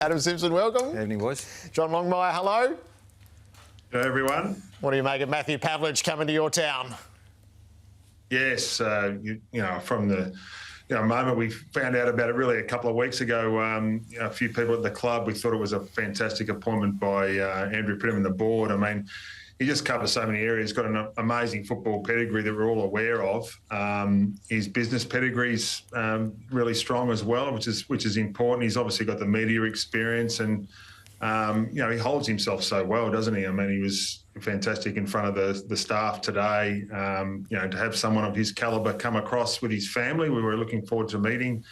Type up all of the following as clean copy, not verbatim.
Adam Simpson, welcome. Evening, boys. John Longmire, hello. Hello, everyone. What do you make of Matthew Pavlich coming to your town? Yes, from the moment we found out about it really a couple of weeks ago, a few people at the club, we thought it was a fantastic appointment by Andrew Pridham and the board. I mean, he just covers so many areas. He's got an amazing football pedigree that we're all aware of. His business pedigree's really strong as well, which is important. He's obviously got the media experience and, he holds himself so well, doesn't he? I mean, he was fantastic in front of the staff today. To have someone of his calibre come across with his family, we were looking forward to meeting.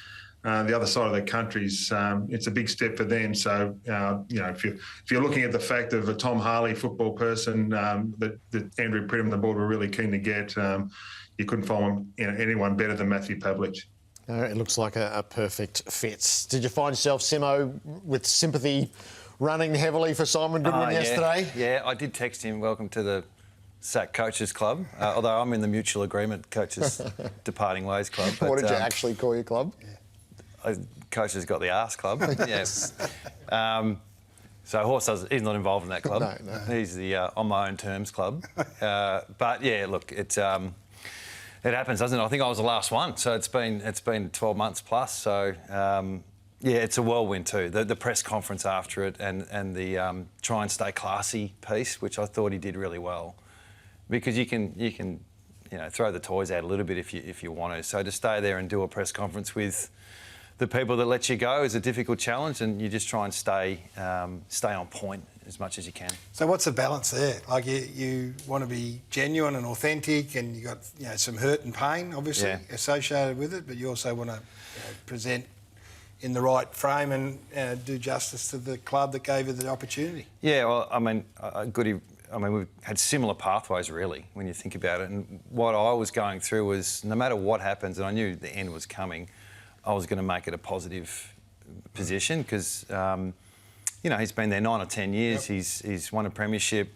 The other side of the country is it's a big step for them. So if you're looking at the fact of a Tom Harley football person that Andrew Pridham and the board were really keen to get, you couldn't find anyone better than Matthew Pavlich. It looks like a perfect fit. Did you find yourself, Simo, with sympathy running heavily for Simon Goodwin yesterday? Yeah, I did text him, welcome to the SAC Coaches Club, although I'm in the mutual agreement Coaches Departing Ways Club. But, what did you actually call your club? Coaches got the arse club. Yes. So Horse he's not involved in that club. No. He's the on my own terms club. But yeah, look, it happens, doesn't it? I think I was the last one, so it's been 12 months plus. So it's a whirlwind too. The press conference after it and the try and stay classy piece, which I thought he did really well, because you can throw the toys out a little bit if you want to. So to stay there and do a press conference with the people that let you go is a difficult challenge, and you just try and stay on point as much as you can. So what's the balance there? Like you want to be genuine and authentic, and you got some hurt and pain obviously associated with it, but you also want to present in the right frame and do justice to the club that gave you the opportunity. Yeah, well, I mean, we've had similar pathways really when you think about it, and what I was going through was no matter what happens, and I knew the end was coming, I was going to make it a positive position because, he's been there 9 or 10 years. Yep. He's won a premiership,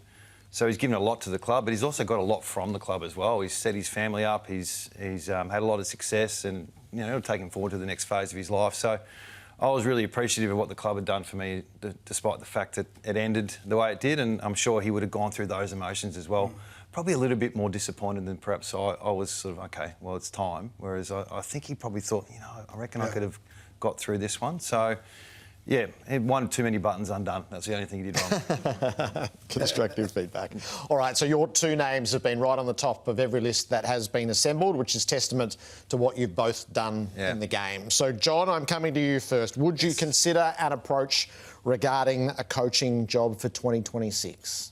so he's given a lot to the club, but he's also got a lot from the club as well. He's set his family up. He's had a lot of success, and it'll take him forward to the next phase of his life. So I was really appreciative of what the club had done for me, despite the fact that it ended the way it did, and I'm sure he would have gone through those emotions as well. Probably a little bit more disappointed than perhaps I was sort of, okay, well, it's time. Whereas I think he probably thought, I reckon I could have got through this one. So, yeah, he had one too many buttons undone. That's the only thing he did wrong. Constructive feedback. All right, so your two names have been right on the top of every list that has been assembled, which is testament to what you've both done in the game. So, John, I'm coming to you first. Would you consider an approach regarding a coaching job for 2026?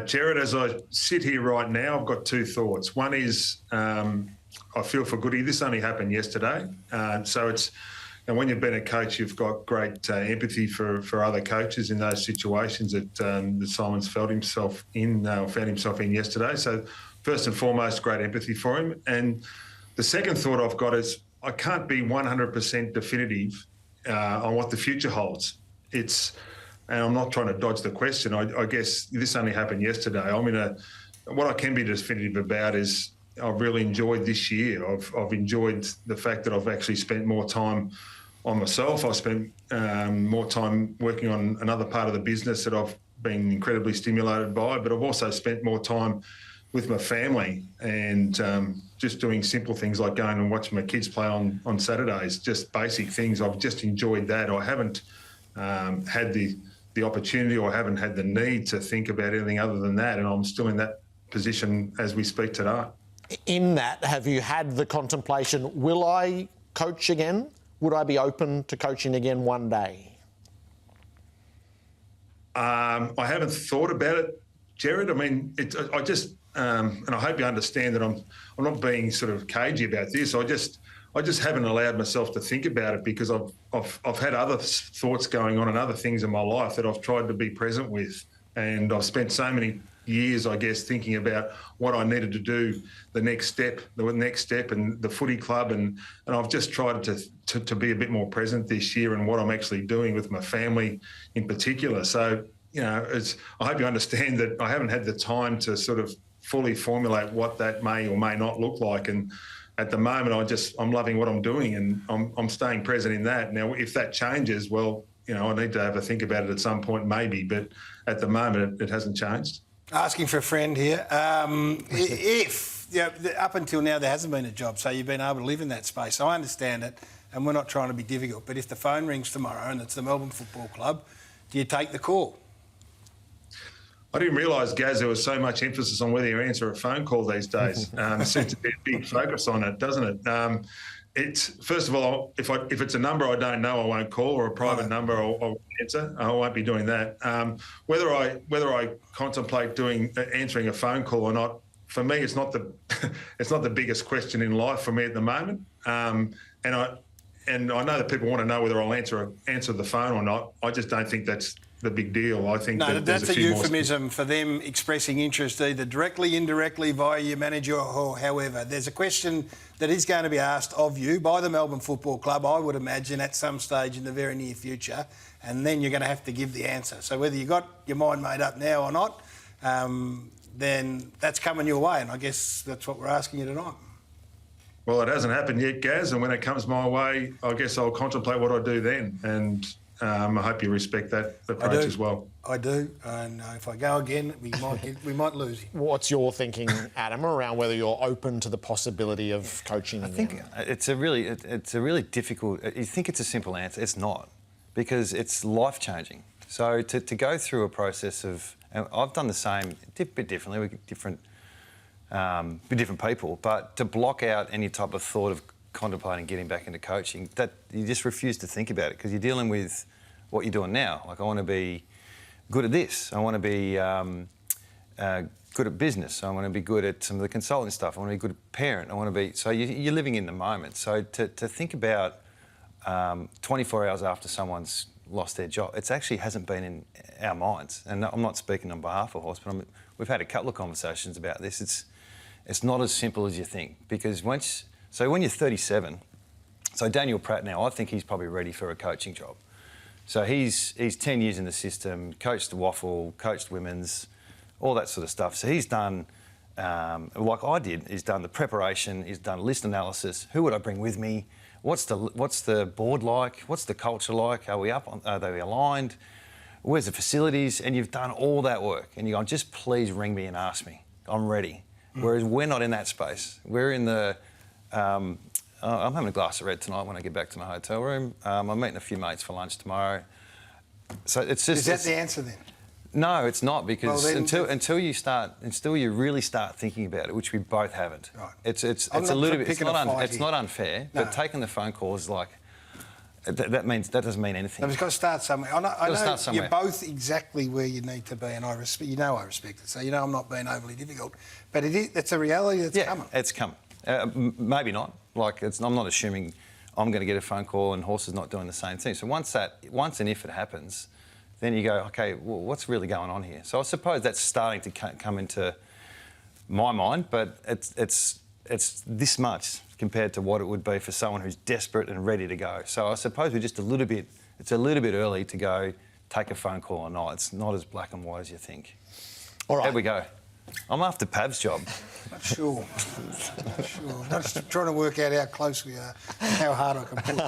Jared, as I sit here right now, I've got two thoughts. One is I feel for Goody. This only happened yesterday. And when you've been a coach, you've got great empathy for other coaches in those situations that Simon's found himself in yesterday. So first and foremost, great empathy for him. And the second thought I've got is I can't be 100% definitive on what the future holds. And I'm not trying to dodge the question. I guess this only happened yesterday. What I can be definitive about is I've really enjoyed this year. I've enjoyed the fact that I've actually spent more time on myself. I've spent more time working on another part of the business that I've been incredibly stimulated by, but I've also spent more time with my family and just doing simple things like going and watching my kids play on Saturdays, just basic things. I've just enjoyed that. I haven't had the opportunity, or haven't had the need to think about anything other than that, and I'm still in that position as we speak today. In that, have you had the contemplation, will I coach again? Would I be open to coaching again one day? I haven't thought about it, Jared. I mean, I just and I hope you understand that I'm not being sort of cagey about this. I just haven't allowed myself to think about it because I've had other thoughts going on and other things in my life that I've tried to be present with, and I've spent so many years, I guess, thinking about what I needed to do, the next step, and the footy club, and I've just tried to be a bit more present this year in what I'm actually doing with my family in particular. So I hope you understand that I haven't had the time to sort of fully formulate what that may or may not look like, and at the moment, I'm loving what I'm doing, and I'm staying present in that. Now, if that changes, well, I need to have a think about it at some point, maybe. But at the moment, it hasn't changed. Asking for a friend here. If up until now there hasn't been a job, so you've been able to live in that space. I understand it, and we're not trying to be difficult. But if the phone rings tomorrow and it's the Melbourne Football Club, do you take the call? I didn't realise, Gaz, there was so much emphasis on whether you answer a phone call these days. There seems to be a big focus on it, doesn't it? It's first of all, if it's a number I don't know, I won't call, or a private number, I'll answer. I won't be doing that. Whether I contemplate answering a phone call or not, for me, it's not the biggest question in life for me at the moment. And I know that people want to know whether I'll answer the phone or not. I just don't think that's the big deal. I think that's a euphemism for them expressing interest either directly, indirectly, via your manager or however. There's a question that is going to be asked of you by the Melbourne Football Club, I would imagine, at some stage in the very near future, and then you're going to have to give the answer. So whether you got your mind made up now or not, then that's coming your way, and I guess that's what we're asking you tonight. Well, it hasn't happened yet, Gaz, and when it comes my way, I guess I'll contemplate what I do then, and I hope you respect that approach as well. I do, and if I go again, we might lose him. What's your thinking, Adam, around whether you're open to the possibility of coaching? I think it's a really difficult. You think it's a simple answer. It's not, because it's life changing. So to go through a process of, and I've done the same, a bit differently with different people, but to block out any type of thought of contemplating getting back into coaching, that you just refuse to think about it because you're dealing with what you're doing now. Like, I want to be good at this. I want to be good at business. I want to be good at some of the consulting stuff. I want to be a good parent. I want to be... So you're living in the moment. So to think about 24 hours after someone's lost their job, it actually hasn't been in our minds. And I'm not speaking on behalf of Horse, but we've had a couple of conversations about this. It's not as simple as you think, because when you're 37, so Daniel Pratt now, I think he's probably ready for a coaching job. So he's 10 years in the system, coached the Waffle, coached women's, all that sort of stuff. So he's done, like I did, he's done the preparation, he's done list analysis. Who would I bring with me? What's the board like? What's the culture like? Are they aligned? Where's the facilities? And you've done all that work. And you go, just please ring me and ask me. I'm ready. Whereas we're not in that space. We're in the... I'm having a glass of red tonight when I get back to my hotel room. I'm meeting a few mates for lunch tomorrow. So it's just... Is that the answer then? No, it's not, because until you really start thinking about it, which we both haven't. Right. It's a little bit... It's not unfair, no. But taking the phone call is like... That doesn't mean anything. No, it's got to start somewhere. I know you're both exactly where you need to be, and I respect it. So I'm not being overly difficult, but it's a reality that's coming. It's coming. Maybe not. Like, I'm not assuming I'm going to get a phone call and Horse is not doing the same thing. So once and if it happens, then you go, okay, well, what's really going on here? So I suppose that's starting to come into my mind, but it's this much compared to what it would be for someone who's desperate and ready to go. So I suppose it's a little bit early to go take a phone call or not. It's not as black and white as you think. All right. There we go. I'm after Pav's job. Not sure. I'm just trying to work out how close we are and how hard I can pull.